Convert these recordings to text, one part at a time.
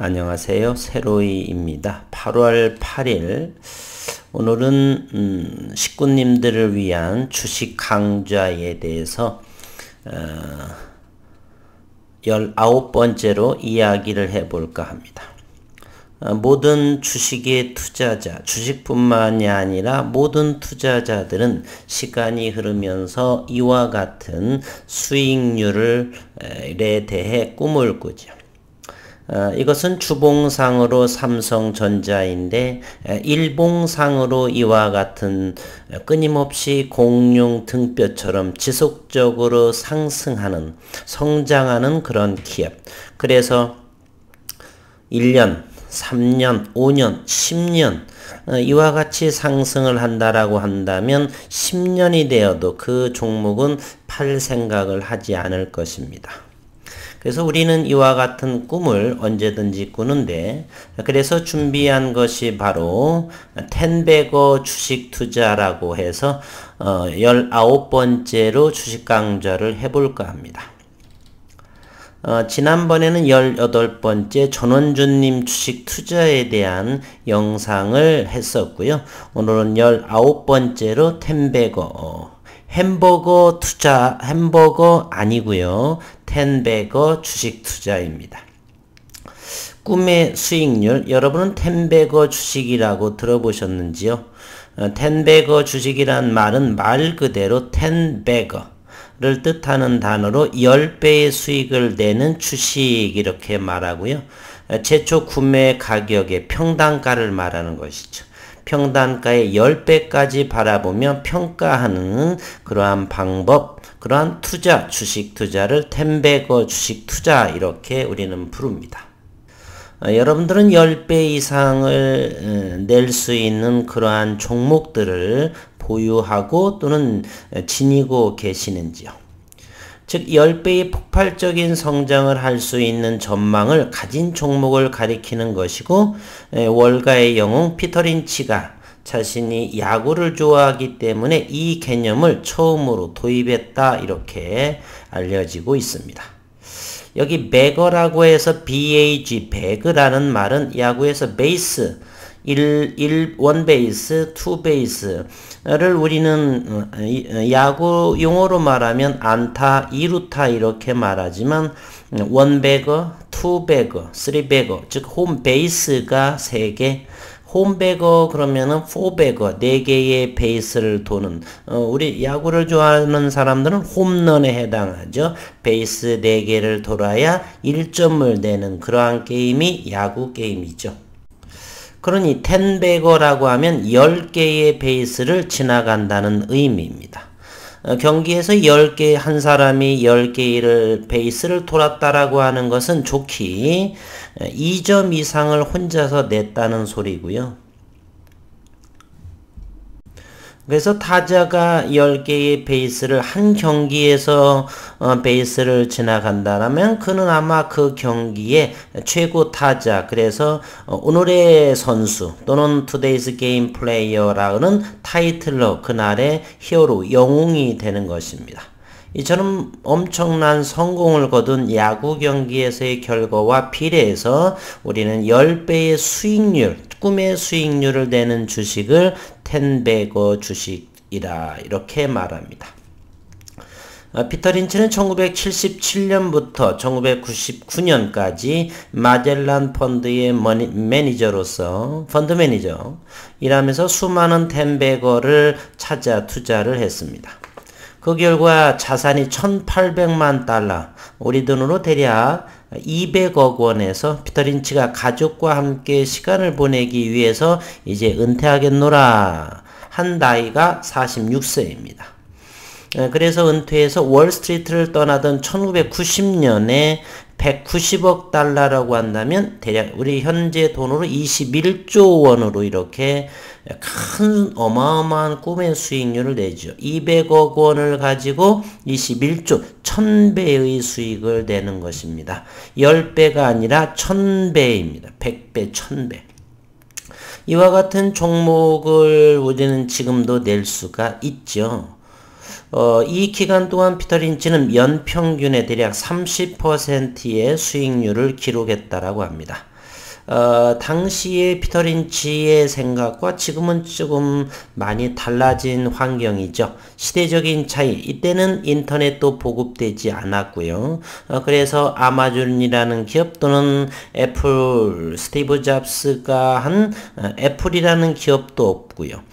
안녕하세요. 세로이입니다. 8월 8일 오늘은 식구님들을 위한 주식 강좌에 대해서 19번째로 이야기를 해볼까 합니다. 모든 주식의 투자자, 주식뿐만이 아니라 모든 투자자들은 시간이 흐르면서 이와 같은 수익률에 대해 꿈을 꾸죠. 이것은 주봉상으로 삼성전자인데 일봉상으로 이와 같은 끊임없이 공룡 등뼈처럼 지속적으로 상승하는, 성장하는 그런 기업. 그래서 1년, 3년, 5년, 10년 이와 같이 상승을 한다라고 한다면 10년이 되어도 그 종목은 팔 생각을 하지 않을 것입니다. 그래서 우리는 이와 같은 꿈을 언제든지 꾸는데, 그래서 준비한 것이 바로 10배거 주식 투자라고 해서 19번째로 주식 강좌를 해볼까 합니다. 지난번에는 18번째 전원주님 주식 투자에 대한 영상을 했었고요. 오늘은 19번째로 10배거 햄버거 투자, 햄버거 아니고요. 10배거 주식 투자입니다. 꿈의 수익률, 여러분은 10배거 주식이라고 들어보셨는지요? 10배거 주식이란 말은 말 그대로 10배거를 뜻하는 단어로 10배의 수익을 내는 주식 이렇게 말하고요. 최초 구매 가격의 평단가를 말하는 것이죠. 평단가의 10배까지 바라보며 평가하는 그러한 방법, 그러한 투자, 주식 투자를 10배거 주식 투자 이렇게 우리는 부릅니다. 여러분들은 10배 이상을 낼 수 있는 그러한 종목들을 보유하고 또는 지니고 계시는지요? 즉 10배의 폭발적인 성장을 할 수 있는 전망을 가진 종목을 가리키는 것이고, 월가의 영웅 피터 린치가 자신이 야구를 좋아하기 때문에 이 개념을 처음으로 도입했다 이렇게 알려지고 있습니다. 여기 배거라고 해서 BAG, 배그라는 말은 야구에서 베이스, 1 베이스, 2 베이스를 우리는 야구 용어로 말하면 안타, 2루타 이렇게 말하지만 1 배거, 2 배거, 3 배거, 즉 홈 베이스가 3개, 홈 배거 그러면은 4 배거, 4개의 베이스를 도는, 우리 야구를 좋아하는 사람들은 홈런에 해당하죠. 베이스 4개를 돌아야 1점을 내는 그러한 게임이 야구 게임이죠. 그러니 10배거라고 하면 10개의 베이스를 지나간다는 의미입니다. 경기에서 10개, 한 사람이 10개의 베이스를 돌았다라고 하는 것은 좋기 2점 이상을 혼자서 냈다는 소리고요. 그래서 타자가 10개의 베이스를 한 경기에서 베이스를 지나간다면 그는 아마 그 경기의 최고 타자, 그래서 오늘의 선수 또는 Today's Game Player라는 타이틀로 그날의 히어로, 영웅이 되는 것입니다. 이처럼 엄청난 성공을 거둔 야구 경기에서의 결과와 비례해서 우리는 10배의 수익률, 꿈의 수익률을 내는 주식을 10배거 주식이라 이렇게 말합니다. 피터 린치는 1977년부터 1999년까지 마젤란 펀드의 매니저로서 펀드 매니저 일하면서 수많은 10배거를 찾아 투자를 했습니다. 그 결과 자산이 1,800만 달러, 우리 돈으로 대략 200억 원에서 피터 린치가 가족과 함께 시간을 보내기 위해서 이제 은퇴하겠노라 한 나이가 46세입니다. 그래서 은퇴해서 월스트리트를 떠나던 1990년에 190억 달러라고 한다면 대략 우리 현재 돈으로 21조 원으로 이렇게 큰 어마어마한 꿈의 수익률을 내죠. 200억 원을 가지고 21조 1000배의 수익을 내는 것입니다. 10배가 아니라 1000배입니다. 100배, 1000배. 이와 같은 종목을 우리는 지금도 낼 수가 있죠. 이 기간 동안 피터 린치는 연평균의 대략 30%의 수익률을 기록했다라고 합니다. 당시에 피터 린치의 생각과 지금은 조금 많이 달라진 환경이죠. 시대적인 차이, 이때는 인터넷도 보급되지 않았고요. 그래서 아마존이라는 기업 또는 애플, 스티브 잡스가 한 애플이라는 기업도 없고요.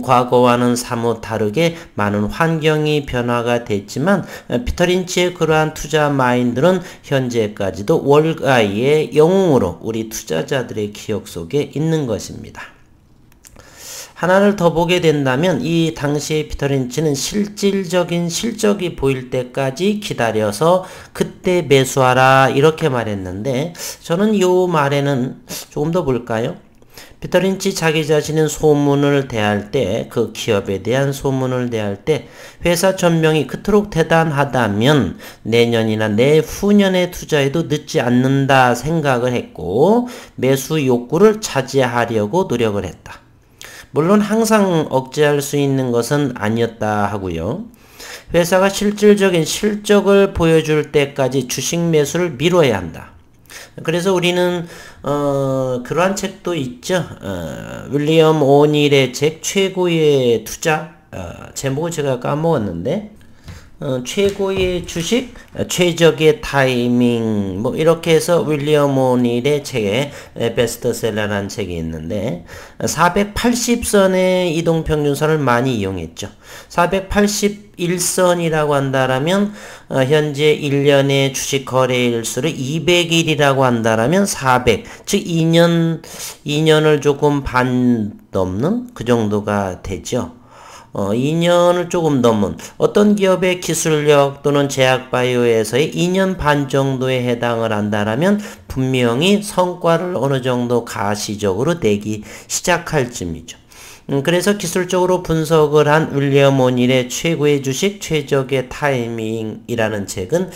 과거와는 사뭇 다르게 많은 환경이 변화가 됐지만 피터 린치의 그러한 투자 마인드는 현재까지도 월가의 영웅으로 우리 투자자들의 기억 속에 있는 것입니다. 하나를 더 보게 된다면 이 당시에 피터 린치는 실질적인 실적이 보일 때까지 기다려서 그때 매수하라 이렇게 말했는데, 저는 이 말에는 조금 더 볼까요? 피터 린치 자기 자신은 소문을 대할 때, 그 기업에 대한 소문을 대할 때 회사 전명이 그토록 대단하다면 내년이나 내후년에 투자해도 늦지 않는다 생각을 했고, 매수 욕구를 차지하려고 노력을 했다. 물론 항상 억제할 수 있는 것은 아니었다 하고요. 회사가 실질적인 실적을 보여줄 때까지 주식 매수를 미뤄야 한다. 그래서 우리는 그러한 책도 있죠. 윌리엄 오닐의 책 최고의 투자, 제목을 제가 까먹었는데, 최고의 주식, 최적의 타이밍, 뭐 이렇게 해서 윌리엄 오닐의 책에 베스트셀러라는 책이 있는데 480선의 이동평균선을 많이 이용했죠. 481선이라고 한다라면 현재 1년의 주식 거래일 수를 200일이라고 한다라면 400, 즉 2년을 조금 반 넘는 그 정도가 되죠. 2년을 조금 넘은 어떤 기업의 기술력 또는 제약바이오에서의 2년 반 정도에 해당을 한다라면 분명히 성과를 어느 정도 가시적으로 내기 시작할 쯤이죠. 그래서 기술적으로 분석을 한 윌리엄 오닐의 최고의 주식, 최적의 타이밍이라는 책은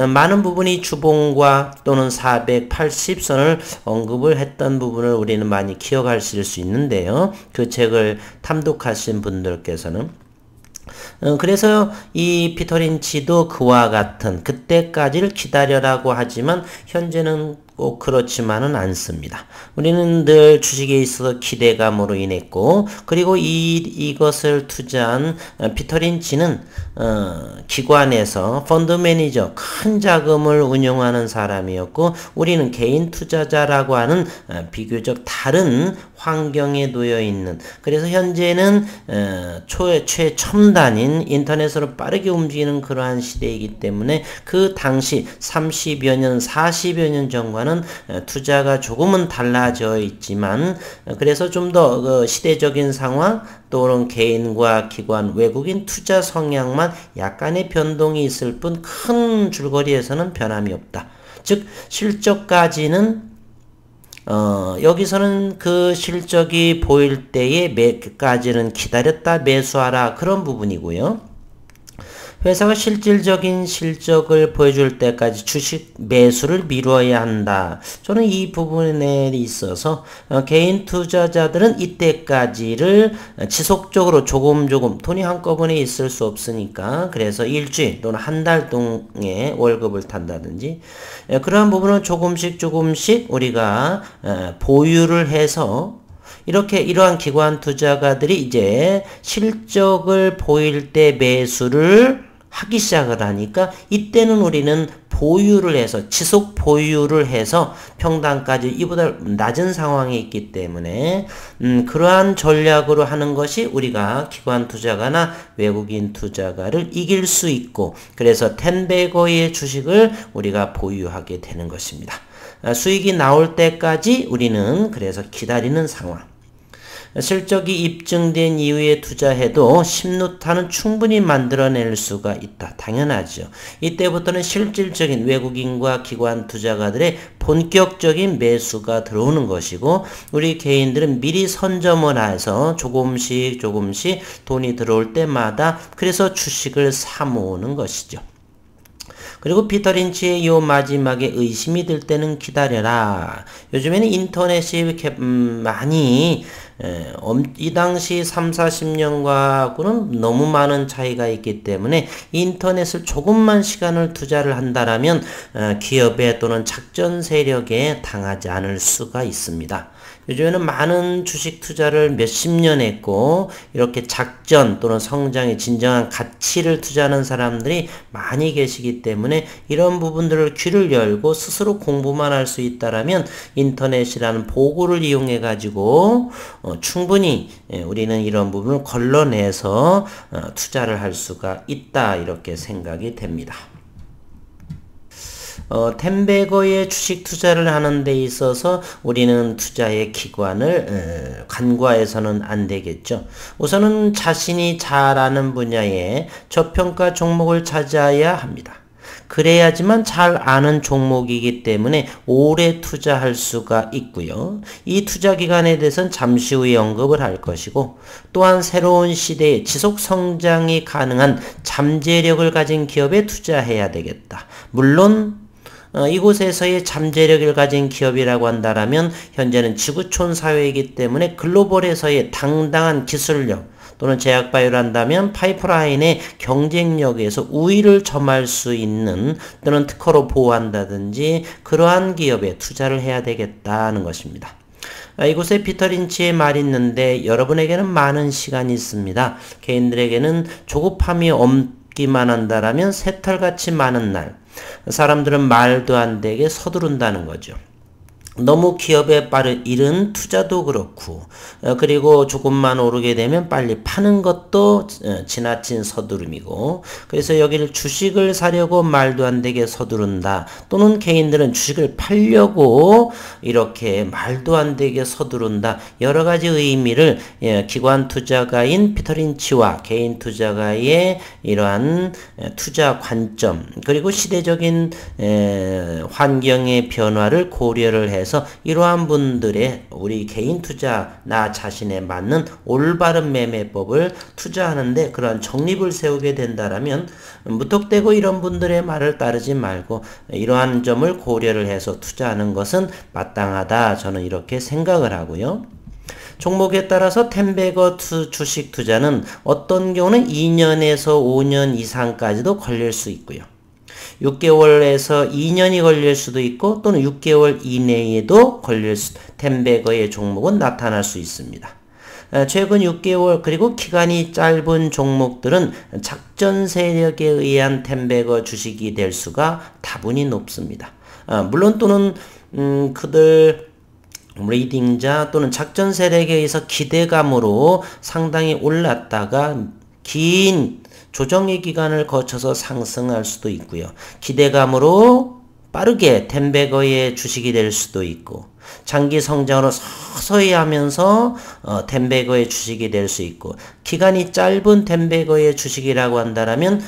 많은 부분이 주봉과 또는 480선을 언급을 했던 부분을 우리는 많이 기억하실 수 있는데요. 그 책을 탐독하신 분들께서는 그래서 이 피터 린치도 그와 같은 그때까지를 기다려라고 하지만 현재는 꼭 그렇지만은 않습니다. 우리는 늘 주식에 있어서 기대감으로 인했고, 그리고 이것을 투자한 피터 린치는 기관에서 펀드 매니저 큰 자금을 운용하는 사람이었고, 우리는 개인 투자자라고 하는 비교적 다른 환경에 놓여 있는, 그래서 현재는 최첨단인 인터넷으로 빠르게 움직이는 그러한 시대이기 때문에 그 당시 30여 년, 40여 년 전과는 투자가 조금은 달라져 있지만, 그래서 좀 더 시대적인 상황 또는 개인과 기관, 외국인 투자 성향만 약간의 변동이 있을 뿐 큰 줄거리에서는 변함이 없다. 즉 실적까지는 여기서는 그 실적이 보일 때에 매까지는 기다렸다 매수하라 그런 부분이고요. 회사가 실질적인 실적을 보여줄 때까지 주식 매수를 미뤄야 한다. 저는 이 부분에 있어서 개인 투자자들은 이때까지를 지속적으로 조금 돈이 한꺼번에 있을 수 없으니까, 그래서 일주일 또는 한 달 동안의 월급을 탄다든지 그러한 부분은 조금씩 우리가 보유를 해서 이러한 기관 투자가들이 이제 실적을 보일 때 매수를 하기 시작을 하니까 이때는 우리는 보유를 해서 지속 보유를 해서 평단까지 이보다 낮은 상황에 있기 때문에 그러한 전략으로 하는 것이 우리가 기관 투자가나 외국인 투자가를 이길 수 있고, 그래서 10배거의 주식을 우리가 보유하게 되는 것입니다. 수익이 나올 때까지 우리는 그래서 기다리는 상황. 실적이 입증된 이후에 투자해도 심루타는 충분히 만들어낼 수가 있다. 당연하죠. 이때부터는 실질적인 외국인과 기관 투자가들의 본격적인 매수가 들어오는 것이고, 우리 개인들은 미리 선점을 해서 조금씩 돈이 들어올 때마다 그래서 주식을 사 모으는 것이죠. 그리고 피터 린치의 요 마지막에 의심이 들 때는 기다려라. 요즘에는 인터넷이 이렇게 많이 이 당시 3, 40년과는 너무 많은 차이가 있기 때문에 인터넷을 조금만 시간을 투자를 한다라면 기업에 또는 작전 세력에 당하지 않을 수가 있습니다. 요즘에는 많은 주식 투자를 몇십 년 했고 이렇게 작전 또는 성장의 진정한 가치를 투자하는 사람들이 많이 계시기 때문에 이런 부분들을 귀를 열고 스스로 공부만 할 수 있다라면 인터넷이라는 보고를 이용해 가지고 충분히 우리는 이런 부분을 걸러내서 투자를 할 수가 있다 이렇게 생각이 됩니다. 템베거의 주식 투자를 하는 데 있어서 우리는 투자의 기관을 간과해서는 안 되겠죠. 우선은 자신이 잘 아는 분야의 저평가 종목을 찾아야 합니다. 그래야지만 잘 아는 종목이기 때문에 오래 투자할 수가 있고요. 이 투자 기간에 대해서는 잠시 후에 언급을 할 것이고 또한 새로운 시대에 지속 성장이 가능한 잠재력을 가진 기업에 투자해야 되겠다. 물론 이곳에서의 잠재력을 가진 기업이라고 한다면 현재는 지구촌 사회이기 때문에 글로벌에서의 당당한 기술력 또는 제약바이오를 한다면 파이프라인의 경쟁력에서 우위를 점할 수 있는 또는 특허로 보호한다든지 그러한 기업에 투자를 해야 되겠다는 것입니다. 이곳에 피터 린치의 말이 있는데 여러분에게는 많은 시간이 있습니다. 개인들에게는 조급함이 없기만 한다라면 새털같이 많은 날 사람들은 말도 안 되게 서두른다는 거죠. 너무 기업에 이른 투자도 그렇고 그리고 조금만 오르게 되면 빨리 파는 것도 지나친 서두름이고 그래서 여기를 주식을 사려고 말도 안 되게 서두른다 또는 개인들은 주식을 팔려고 이렇게 말도 안 되게 서두른다 여러 가지 의미를 기관 투자가인 피터 린치와 개인 투자가의 이러한 투자 관점 그리고 시대적인 환경의 변화를 고려를 해서 이러한 분들의 우리 개인 투자 나 자신에 맞는 올바른 매매법을 투자하는데 그러한 정립을 세우게 된다라면 무턱대고 이런 분들의 말을 따르지 말고 이러한 점을 고려를 해서 투자하는 것은 마땅하다 저는 이렇게 생각을 하고요. 종목에 따라서 템베거 주식 투자는 어떤 경우는 2년에서 5년 이상까지도 걸릴 수 있고요. 6개월에서 2년이 걸릴 수도 있고 또는 6개월 이내에도 템베거의 종목은 나타날 수 있습니다. 최근 6개월 그리고 기간이 짧은 종목들은 작전 세력에 의한 템베거 주식이 될 수가 다분히 높습니다. 물론 또는 그들 리딩자 또는 작전 세력에 의해서 기대감으로 상당히 올랐다가 긴 조정의 기간을 거쳐서 상승할 수도 있고요. 기대감으로 빠르게 템베거의 주식이 될 수도 있고 장기 성장으로 서서히 하면서 템베거의 주식이 될 수 있고 기간이 짧은 템베거의 주식이라고 한다면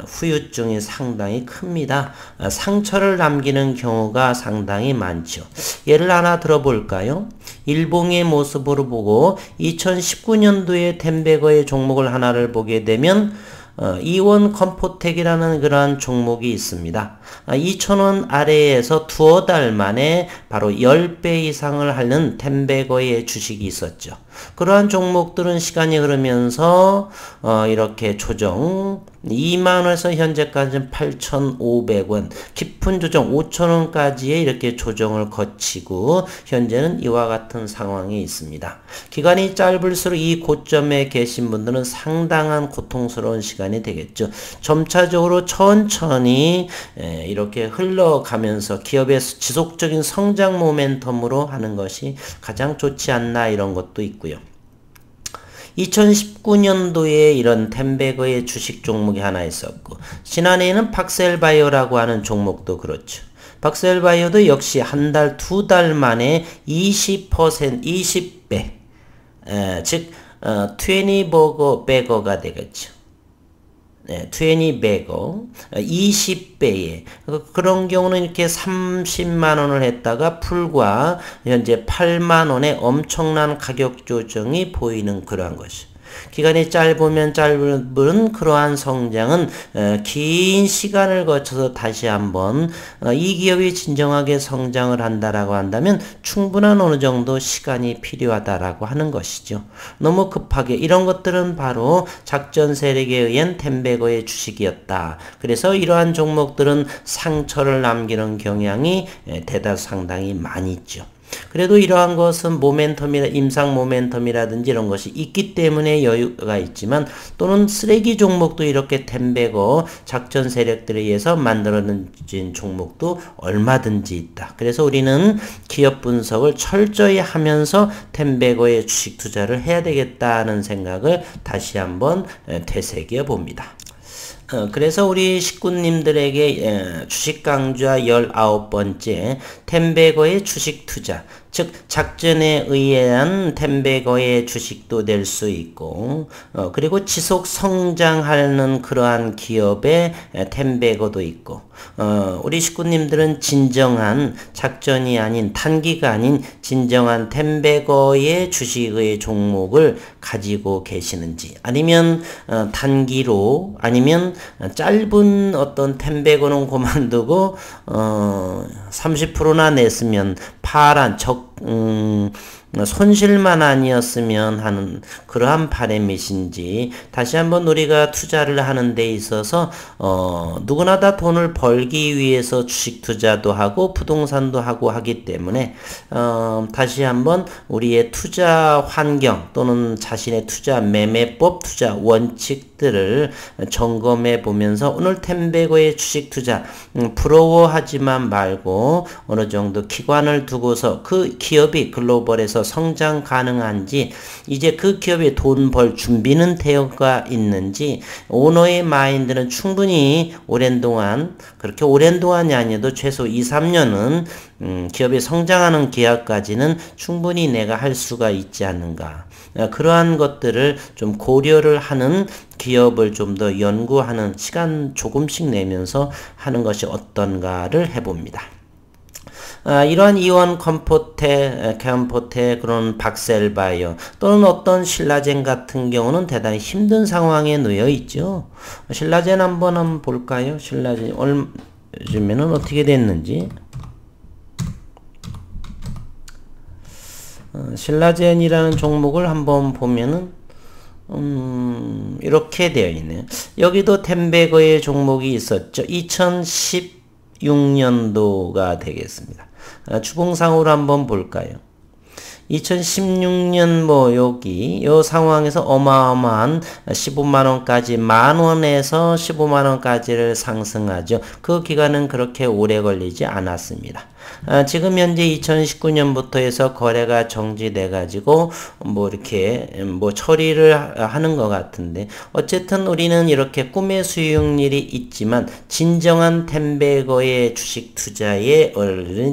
후유증이 상당히 큽니다. 상처를 남기는 경우가 상당히 많죠. 예를 하나 들어볼까요? 일봉의 모습으로 보고 2019년도에 템베거의 종목을 하나를 보게 되면 이원 컴포텍이라는 그러한 종목이 있습니다. 2,000원 아래에서 두어 달 만에 바로 10배 이상을 하는 템베거의 주식이 있었죠. 그러한 종목들은 시간이 흐르면서 이렇게 조정 2만원에서 현재까지는 8,500원 깊은 조정 5,000원까지의 이렇게 조정을 거치고 현재는 이와 같은 상황에 있습니다. 기간이 짧을수록 이 고점에 계신 분들은 상당한 고통스러운 시간이 되겠죠. 점차적으로 천천히 이렇게 흘러가면서 기업의 지속적인 성장 모멘텀으로 하는 것이 가장 좋지 않나 이런 것도 있고요. 2019년도에 이런 템베거의 주식 종목이 하나 있었고 지난해에는 박셀바이오라고 하는 종목도 그렇죠. 박셀바이오도 역시 한 달, 두 달 만에 20배 즉 20버거가 되겠죠. 네, 20배거 20배에 그런 경우는 이렇게 30만원을 했다가 풀과 현재 8만원의 엄청난 가격 조정이 보이는 그러한 것이 기간이 짧으면 짧은 그러한 성장은 긴 시간을 거쳐서 다시 한번 이 기업이 진정하게 성장을 한다라고 한다면 충분한 어느 정도 시간이 필요하다라고 하는 것이죠. 너무 급하게 이런 것들은 바로 작전 세력에 의한 템베거의 주식이었다. 그래서 이러한 종목들은 상처를 남기는 경향이 대다수 상당히 많이 있죠. 그래도 이러한 것은 임상 모멘텀이라든지 이런 것이 있기 때문에 여유가 있지만 또는 쓰레기 종목도 이렇게 템베거 작전 세력들에 의해서 만들어진 종목도 얼마든지 있다. 그래서 우리는 기업 분석을 철저히 하면서 템베거의 주식 투자를 해야 되겠다는 생각을 다시 한번 되새겨 봅니다. 그래서 우리 식구님들에게 주식 강좌 19번째 템베거의 주식 투자, 즉 작전에 의한 템베거의 주식도 낼 수 있고 그리고 지속 성장하는 그러한 기업의 템베거도 있고 우리 식구님들은 진정한 작전이 아닌 단기가 아닌 진정한 템베거의 주식의 종목을 가지고 계시는지 아니면 단기로 아니면 짧은 어떤 템베거는 그만두고 30%나 냈으면 파란 손실만 아니었으면 하는 그러한 바람이신지 다시 한번 우리가 투자를 하는 데 있어서 누구나 다 돈을 벌기 위해서 주식 투자도 하고 부동산도 하고 하기 때문에 다시 한번 우리의 투자 환경 또는 자신의 투자 매매법 투자 원칙들을 점검해 보면서 오늘 템베거의 주식 투자 부러워하지만 말고 어느 정도 기관을 두고서 그 기업이 글로벌에서 성장 가능한지 이제 그 기업에 돈 벌 준비는 되어가 있는지 오너의 마인드는 충분히 오랜 동안 그렇게 오랜 동안이 아니어도 최소 2, 3년은 기업이 성장하는 기간까지는 충분히 내가 할 수가 있지 않는가. 그러한 것들을 좀 고려를 하는 기업을 좀 더 연구하는 시간 조금씩 내면서 하는 것이 어떤가를 해봅니다. 이러한 이원 컴포테, 캠포테, 그런 박셀바이오 또는 어떤 신라젠 같은 경우는 대단히 힘든 상황에 놓여 있죠. 신라젠 한번 볼까요? 신라젠 요즘에는 어떻게 됐는지. 신라젠이라는 종목을 한번 보면은 이렇게 되어 있네요. 여기도 템베거의 종목이 있었죠. 2016년도가 되겠습니다. 주봉상으로 한번 볼까요? 2016년 여기 요 상황에서 어마어마한 15만원까지 만원에서 15만원까지를 상승하죠. 그 기간은 그렇게 오래 걸리지 않았습니다. 지금 현재 2019년부터 해서 거래가 정지돼 가지고 이렇게 처리를 하는 것 같은데 어쨌든 우리는 이렇게 꿈의 수익률이 있지만 진정한 템베거의 주식 투자에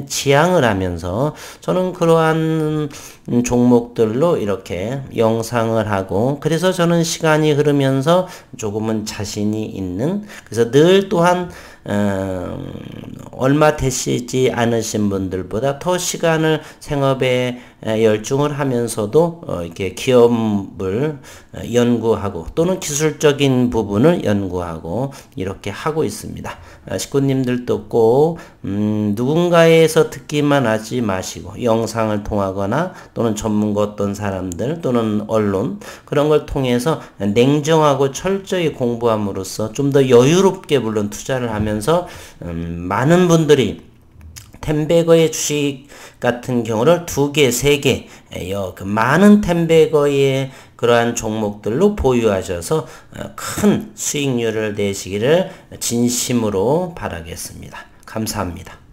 지향을 하면서 저는 그러한 종목들로 이렇게 영상을 하고 그래서 저는 시간이 흐르면서 조금은 자신이 있는 그래서 늘 또한 얼마 되시지 않으신 분들보다 더 시간을 생업에 열중을 하면서도 이렇게 기업을 연구하고 또는 기술적인 부분을 연구하고 이렇게 하고 있습니다. 식구님들도 꼭 누군가에서 듣기만 하지 마시고 영상을 통하거나 또는 전문가 어떤 사람들 또는 언론 그런 걸 통해서 냉정하고 철저히 공부함으로써 좀 더 여유롭게 물론 투자를 하면서 많은 분들이 템베거의 주식 같은 경우를 2개, 3개 그 많은 템베거의 그러한 종목들로 보유하셔서 큰 수익률을 내시기를 진심으로 바라겠습니다. 감사합니다.